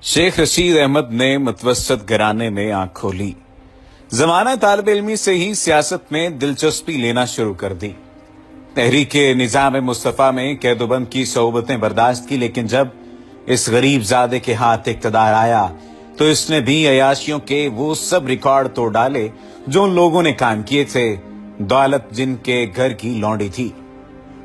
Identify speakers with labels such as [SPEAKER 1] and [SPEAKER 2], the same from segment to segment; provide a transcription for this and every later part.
[SPEAKER 1] शेख रशीद अहमद ने मुतवस्सत घराने में आंख खोली। जमाना तालिब इल्मी से ही सियासत में दिलचस्पी लेना शुरू कर दी। तहरीके निजाम मुस्तफा में कैदोबंद की सोबतें बर्दाश्त की, लेकिन जब इस गरीब जादे के हाथ इक़्तिदार आया तो इसने भी अयाशियों के वो सब रिकॉर्ड तोड़ डाले जो उन लोगों ने कायम किए थे, दौलत जिनके घर की लौंडी थी।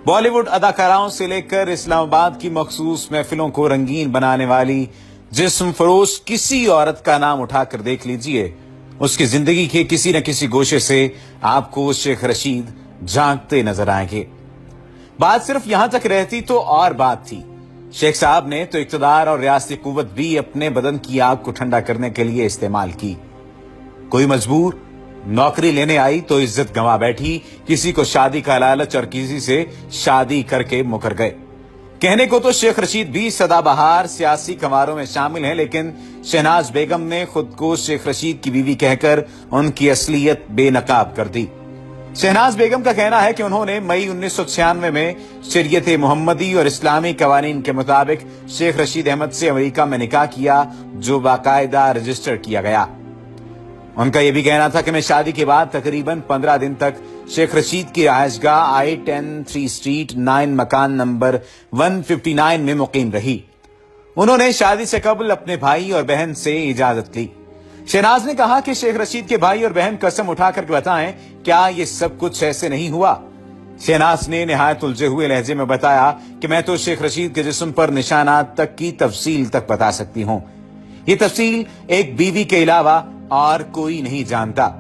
[SPEAKER 1] बॉलीवुड अदाकाराओं से लेकर इस्लामाबाद की मखसूस महफिलों को रंगीन बनाने वाली जिस्म फरोश किसी औरत का नाम उठाकर देख लीजिए, उसकी जिंदगी के किसी न किसी गोशे से आपको शेख रशीद झांकते नजर आएंगे। बात सिर्फ यहां तक रहती तो और बात थी। शेख साहब ने तो इक्तदार और रियासती कुव्वत भी अपने बदन की आग को ठंडा करने के लिए इस्तेमाल की। कोई मजबूर नौकरी लेने आई तो इज्जत गंवा बैठी, किसी को शादी का लालच और किसी से शादी करके मुकर गए। कहने को तो शेख रशीद भी सदाबहार सियासी कमारों में शामिल हैं, लेकिन शहनाज बेगम ने खुद को शेख रशीद की बीवी कहकर उनकी असलियत बेनकाब कर दी। शहनाज बेगम का कहना है कि उन्होंने मई 1996 में शरीयत मोहम्मदी और इस्लामी कवानीन के मुताबिक शेख रशीद अहमद से अमेरिका में निकाह किया, जो बाकायदा रजिस्टर किया गया। उनका यह भी कहना था कि मैं शादी के बाद तकरीबन 15 दिन तक शेख रशीद की रिहायशगाह I-10 3 स्ट्रीट 9 मकान नंबर 159 में मुकीम रही। उन्होंने शादी से कबल अपने भाई और बहन से इजाजत ली। शहनाज ने कहा कि शेख रशीद के भाई और बहन कसम उठाकर बताएं, क्या ये सब कुछ ऐसे नहीं हुआ? शहनाज ने निहायत उलझे हुए लहजे में बताया कि मैं तो शेख रशीद के जिस्म पर निशानात तक की तफसील तक बता सकती हूं। ये तफसील एक बीवी के अलावा और कोई नहीं जानता।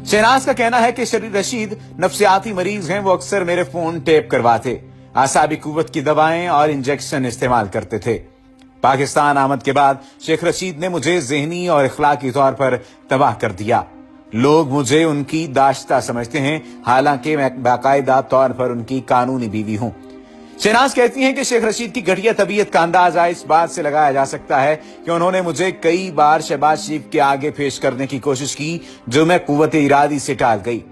[SPEAKER 1] शहनाज का कहना है कि शेख रशीद नफ्सियाती मरीज हैं। वो अक्सर मेरे फोन टेप करवाते, आसाबी कुव्वत की दवाएं और इंजेक्शन इस्तेमाल करते थे। पाकिस्तान आमद के बाद शेख रशीद ने मुझे ज़हनी और इखलाकी तौर पर तबाह कर दिया। लोग मुझे उनकी दाश्ता समझते हैं, हालांकि मैं बाकायदा तौर पर उनकी कानूनी बीवी हूं। शहनाज कहती हैं कि शेख रशीद की घटिया तबीयत का अंदाजा इस बात से लगाया जा सकता है कि उन्होंने मुझे कई बार शहबाज शरीफ के आगे पेश करने की कोशिश की, जो मैं कुव्वत इरादी से टाल गई।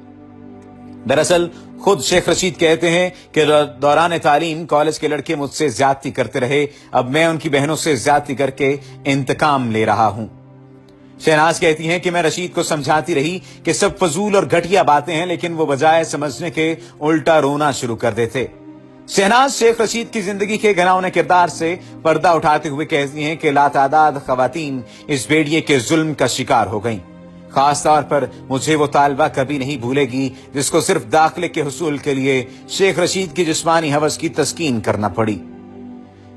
[SPEAKER 1] दरअसल खुद शेख रशीद कहते हैं कि दौरान तालीम कॉलेज के लड़के मुझसे ज्यादती करते रहे, अब मैं उनकी बहनों से ज्यादती करके इंतकाम ले रहा हूं। शहनाज कहती हैं कि मैं रशीद को समझाती रही कि सब फजूल और घटिया बातें हैं, लेकिन वो बजाय समझने के उल्टा रोना शुरू कर देते। शहनाज शेख रशीद की जिंदगी के घिनौने किरदार से पर्दा उठाते हुए कहती हैं कि लातादाद खवातीन इस भेड़िए के जुल्म का शिकार हो गईं। खास तौर पर मुझे वो तालबा कभी नहीं भूलेगी जिसको सिर्फ दाखिले के हुसूल के लिए शेख रशीद की जिस्मानी हवस की तस्कीन करना पड़ी।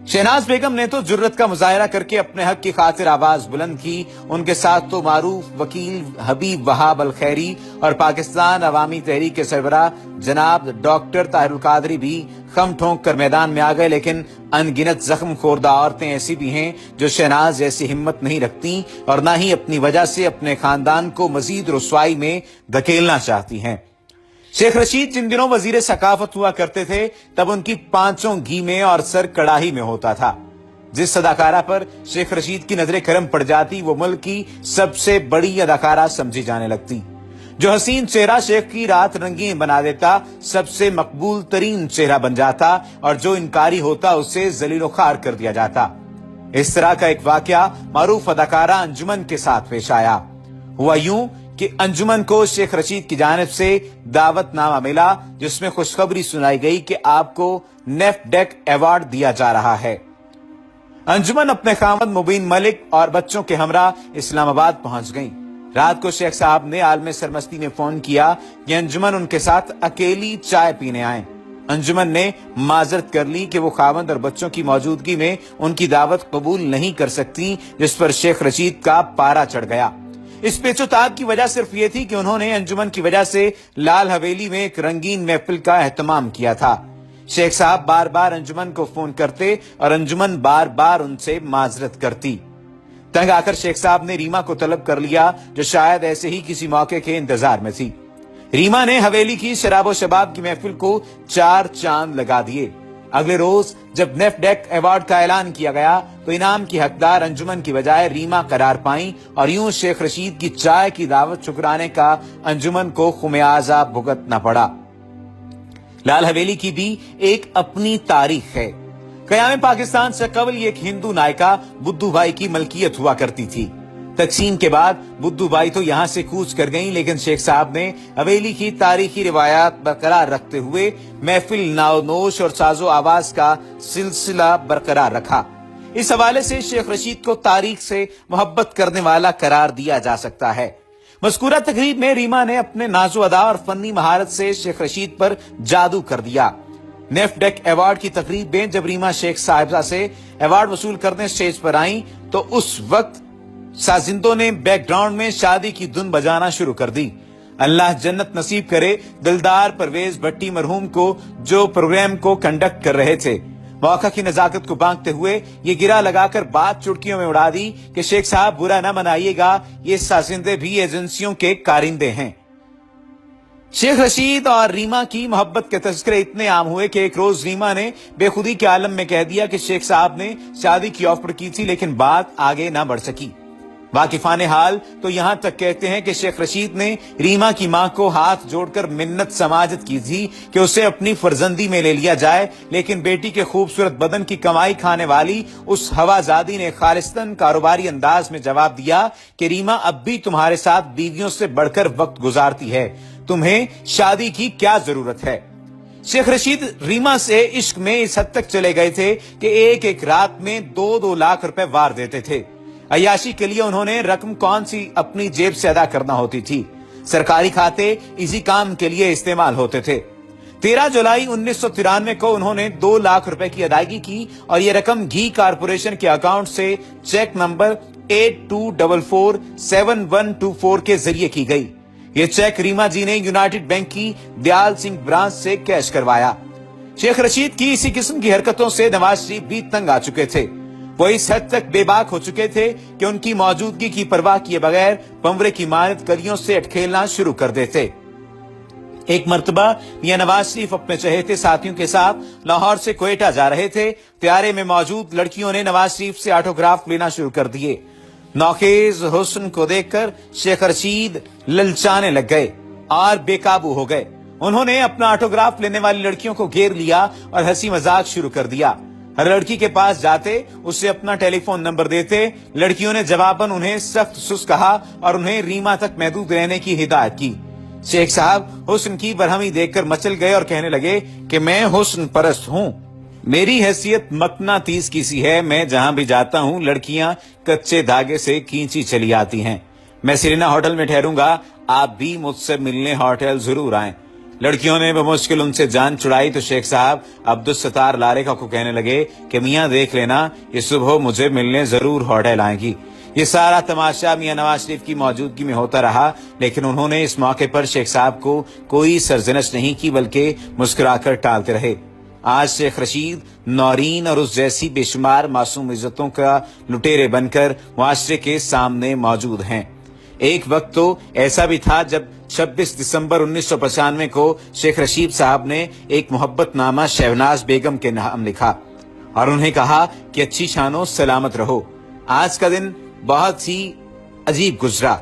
[SPEAKER 1] शहनाज बेगम ने तो जुर्रत का मुजाहरा करके अपने हक की खातिर आवाज बुलंद की। उनके साथ तो मारूफ वकील हबीब वहाब अल खैरी और पाकिस्तान अवामी तहरीक के सरबराह जनाब डॉक्टर ताहिरुल कादरी भी खम ठोंक कर मैदान में आ गए, लेकिन अनगिनत जख्म खोरदा औरतें ऐसी भी हैं जो शहनाज जैसी हिम्मत नहीं रखती और ना ही अपनी वजह से अपने खानदान को मजीद रुसवाई में धकेलना चाहती हैं। शेख रशीद जिन दिनों वजीर सकाफत हुआ करते थे, तब उनकी पांचों घी में और सर कड़ाही में होता था। जिस अदाकारा पर शेख रशीद की नजरें करम पड़ जाती, वो मुल्क की सबसे बड़ी अदाकारा समझी जाने लगती। जो हसीन चेहरा शेख की रात रंगीन बना देता, सबसे मकबूल तरीन चेहरा बन जाता, और जो इनकारी होता उसे जलीलो खार कर दिया जाता। इस तरह का एक वाकया मारूफ अदाकारा अंजुमन के साथ पेश आया। हुआ यूं कि अंजुमन को शेख रशीद की जानिब से दावतनामा मिला, जिसमें खुशखबरी सुनाई गई कि आपको नेफ्डेक अवार्ड दिया जा रहा है। अंजुमन अपने खामद मुबीन मलिक और बच्चों के हमरा इस्लामाबाद पहुंच गईं। रात को शेख साहब ने आलम सरमस्ती में फोन किया कि अंजुमन उनके साथ अकेली चाय पीने आए। अंजुमन ने माजरत कर ली कि वो खामद और बच्चों की मौजूदगी में उनकी दावत कबूल नहीं कर सकती, जिस पर शेख रशीद का पारा चढ़ गया। इस पेचोताब की वजह सिर्फ ये थी कि उन्होंने अंजुमन की वजह से लाल हवेली में एक रंगीन महफिल का एहतमाम किया था। शेख साहब बार बार अंजुमन को फोन करते और अंजुमन बार बार उनसे माजरत करती। तंग आकर शेख साहब ने रीमा को तलब कर लिया, जो शायद ऐसे ही किसी मौके के इंतजार में थी। रीमा ने हवेली की शराबो शबाब की महफिल को 4 चांद लगा दिए। अगले रोज जब नेफ्डेक अवार्ड का ऐलान किया गया तो इनाम की हकदार अंजुमन की बजाय रीमा करार पाई, और यूं शेख रशीद की चाय की दावत शुक्राने का अंजुमन को खुमियाजा भुगतना पड़ा। लाल हवेली की भी एक अपनी तारीख है। क़याम पाकिस्तान से कबल ये एक हिंदू नायिका बुद्धू भाई की मलकियत हुआ करती थी। तकसीम के बाद बुद्धू भाई तो यहां से कूच कर गईं, लेकिन शेख साहब ने हवेली की तारीखी रिवायात बरकरार रखते हुए महफिल नाओनोश और साजो आवाज का सिलसिला बरकरार रखा। इस हवाले से शेख रशीद को तारीख से मोहब्बत करने वाला करार दिया जा सकता है। मज़कूरा तकरीब में रीमा ने अपने नाजो अदा और फनी महारत से शेख रशीद पर जादू कर दिया। नेफ्डेक अवार्ड की तकरीब में जब रीमा शेख साहिबा से अवार्ड वसूल करने स्टेज पर आई तो उस वक्त साजिंदों ने बैकग्राउंड में शादी की धुन बजाना शुरू कर दी। अल्लाह जन्नत नसीब करे दिलदार परवेज भट्टी मरहूम को, जो प्रोग्राम को कंडक्ट कर रहे थे। मौका की नजाकत को बांटते हुए ये गिरा लगाकर बात चुटकियों में उड़ा दी कि शेख साहब बुरा न मनाइएगा, ये साजिंदे भी एजेंसियों के कारिंदे हैं। शेख रशीद और रीमा की मोहब्बत के तस्करे इतने आम हुए कि एक रोज रीमा ने बेखुदी के आलम में कह दिया कि शेख साहब ने शादी की ऑफर की थी, लेकिन बात आगे ना बढ़ सकी। वाकिफाने हाल तो यहां तक कहते हैं कि शेख रशीद ने रीमा की मां को हाथ जोड़कर मिन्नत समाजत की थी कि उसे अपनी फर्जंदी में ले लिया जाए, लेकिन बेटी के खूबसूरत बदन की कमाई खाने वाली उस हवाजादी ने खालिस्तन कारोबारी अंदाज में जवाब दिया कि रीमा अब भी तुम्हारे साथ बीवियों से बढ़कर वक्त गुजारती है, तुम्हें शादी की क्या जरूरत है। शेख रशीद रीमा से इश्क में इस हद तक चले गए थे कि एक एक रात में 2-2 लाख रुपए वार देते थे। अय्याशी के लिए उन्होंने रकम कौन सी अपनी जेब से अदा करना होती थी, सरकारी खाते इसी काम के लिए इस्तेमाल होते थे। 13 जुलाई 1993 को उन्होंने 2 लाख रुपए की अदायगी की और यह रकम घी कारपोरेशन के अकाउंट से चेक नंबर 82447124 के जरिए की गई। यह चेक रीमा जी ने यूनाइटेड बैंक की दयाल सिंह ब्रांच से कैश करवाया। शेख रशीद की इसी किस्म की हरकतों से नवाज शरीफ भी तंग आ चुके थे। वो इस हद तक बेबाक हो चुके थे कि उनकी मौजूदगी की परवाह किए बगैर पंवरे की मानद कलियों से अटखेलना शुरू कर देते। एक मर्तबा मियां नवाज शरीफ अपने चहेते साथियों के साथ लाहौर से क्वेटा जा रहे थे। त्यारे में मौजूद लड़कियों ने नवाज शरीफ से ऑटोग्राफ लेना शुरू कर दिए। नौखेज हुस्न को देखकर शेख रशीद ललचाने लग गए और बेकाबू हो गए। उन्होंने अपना ऑटोग्राफ लेने वाली लड़कियों को घेर लिया और हंसी मजाक शुरू कर दिया। हर लड़की के पास जाते, उससे अपना टेलीफोन नंबर देते। लड़कियों ने जवाबन उन्हें सख्त सुस्त कहा और उन्हें रीमा तक महदूद रहने की हिदायत की। शेख साहब हुस्न की बरहमी देखकर मचल गए और कहने लगे कि मैं हुस्न परस्त हूँ, मेरी हैसियत मकनातीस की सी है, मैं जहां भी जाता हूँ लड़कियां कच्चे धागे से खींची चली आती हैं। मैं सिरीना होटल में ठहरूंगा, आप भी मुझसे मिलने होटल जरूर आएं। लड़कियों ने बमुश्किल उनसे जान छुड़ाई तो शेख साहब अब्दुल सत्तार लारेका को कहने लगे कि मियां देख लेना, ये सुबह मुझे मिलने जरूर होटल आएंगी। ये सारा तमाशा मियां नवाज शरीफ की मौजूदगी में होता रहा, लेकिन उन्होंने इस मौके पर शेख साहब को कोई सरजनश नहीं की, बल्कि मुस्कुराकर टालते रहे। आज शेख रशीद नौरीन और उस जैसी बेशुमार मासूम इज्जतों का लुटेरे बनकर मुआशरे के सामने मौजूद हैं। एक वक्त तो ऐसा भी था जब 26 दिसंबर 1995 को शेख रशीद साहब ने एक मोहब्बतनामा शहनाज बेगम के नाम लिखा और उन्हें कहा कि अच्छी शानो सलामत रहो। आज का दिन बहुत ही अजीब गुजरा।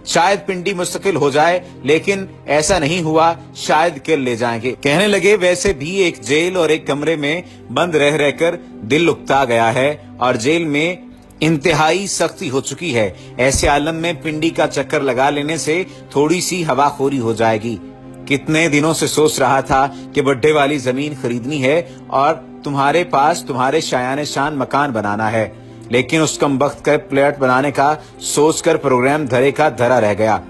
[SPEAKER 1] शायद पिंडी मुस्तकिल हो जाए, लेकिन ऐसा नहीं हुआ, शायद किल ले जाएंगे। कहने लगे वैसे भी एक जेल और एक कमरे में बंद रह रहकर दिल उकता गया है और जेल में इंतहाई सख्ती हो चुकी है। ऐसे आलम में पिंडी का चक्कर लगा लेने से थोड़ी सी हवाखोरी हो जाएगी। कितने दिनों से सोच रहा था कि बड्ढे वाली जमीन खरीदनी है और तुम्हारे पास तुम्हारे शायाने शान मकान बनाना है, लेकिन उस कमबख्त का फ्लैट बनाने का सोचकर प्रोग्राम धरे का धरा रह गया।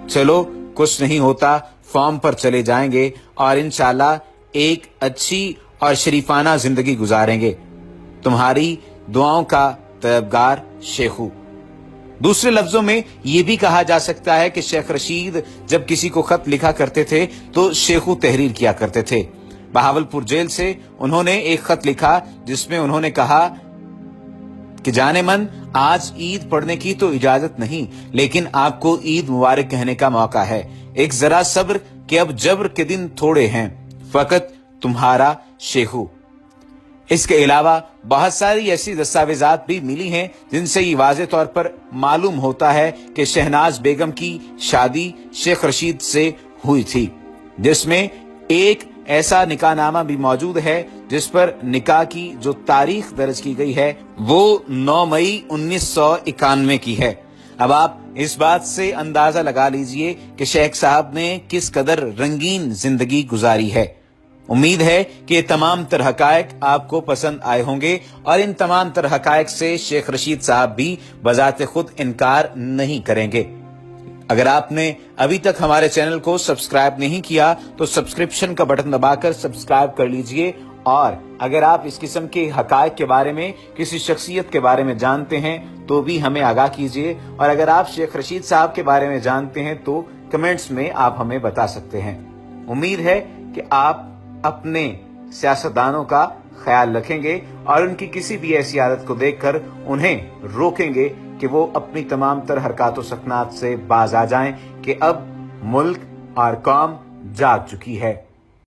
[SPEAKER 1] चलो कुछ नहीं होता, फॉर्म पर चले जाएंगे और इंशाल्लाह एक अच्छी और शरीफाना जिंदगी गुजारेंगे। तुम्हारी दुआओं का तलबगार शेखू। दूसरे लफ्जों में यह भी कहा जा सकता है कि शेख रशीद जब किसी को खत लिखा करते थे तो शेखू तहरीर किया करते थे। बहावलपुर जेल से उन्होंने एक खत लिखा जिसमें उन्होंने कहा कि जाने मन, आज ईद पढ़ने की तो इजाजत नहीं, लेकिन आपको ईद मुबारक कहने का मौका है। एक जरा सब्र कि अब जब्र के दिन थोड़े हैं। फकत तुम्हारा शेखू। इसके अलावा बहुत सारी ऐसी दस्तावेजात भी मिली हैं जिनसे ये वाज़े तौर पर मालूम होता है कि शहनाज बेगम की शादी शेख रशीद से हुई थी, जिसमें एक ऐसा निकाह नामा भी मौजूद है जिस पर निकाह की जो तारीख दर्ज की गई है वो 9 मई 1991 की है। अब आप इस बात से अंदाजा लगा लीजिए कि शेख साहब ने किस कदर रंगीन जिंदगी गुजारी है। उम्मीद है कि ये तमाम तर हकायक आपको पसंद आए होंगे और इन तमाम तर हकायक से शेख रशीद साहब भी बजाते खुद इनकार नहीं करेंगे। अगर आपने अभी तक हमारे चैनल को सब्सक्राइब नहीं किया तो सब्सक्रिप्शन का बटन दबाकर सब्सक्राइब कर लीजिए, और अगर आप इस किस्म के हकायक के बारे में, किसी शख्सियत के बारे में जानते हैं तो भी हमें आगाह कीजिए, और अगर आप शेख रशीद साहब के बारे में जानते हैं तो कमेंट्स में आप हमें बता सकते हैं। उम्मीद है कि आप अपने सियासतदानों का ख्याल रखेंगे और उनकी किसी भी ऐसी आदत को देखकर उन्हें रोकेंगे कि वो अपनी तमाम तर हरकत व सकनात से बाज आ जाएं कि अब मुल्क और कौम जाग चुकी है।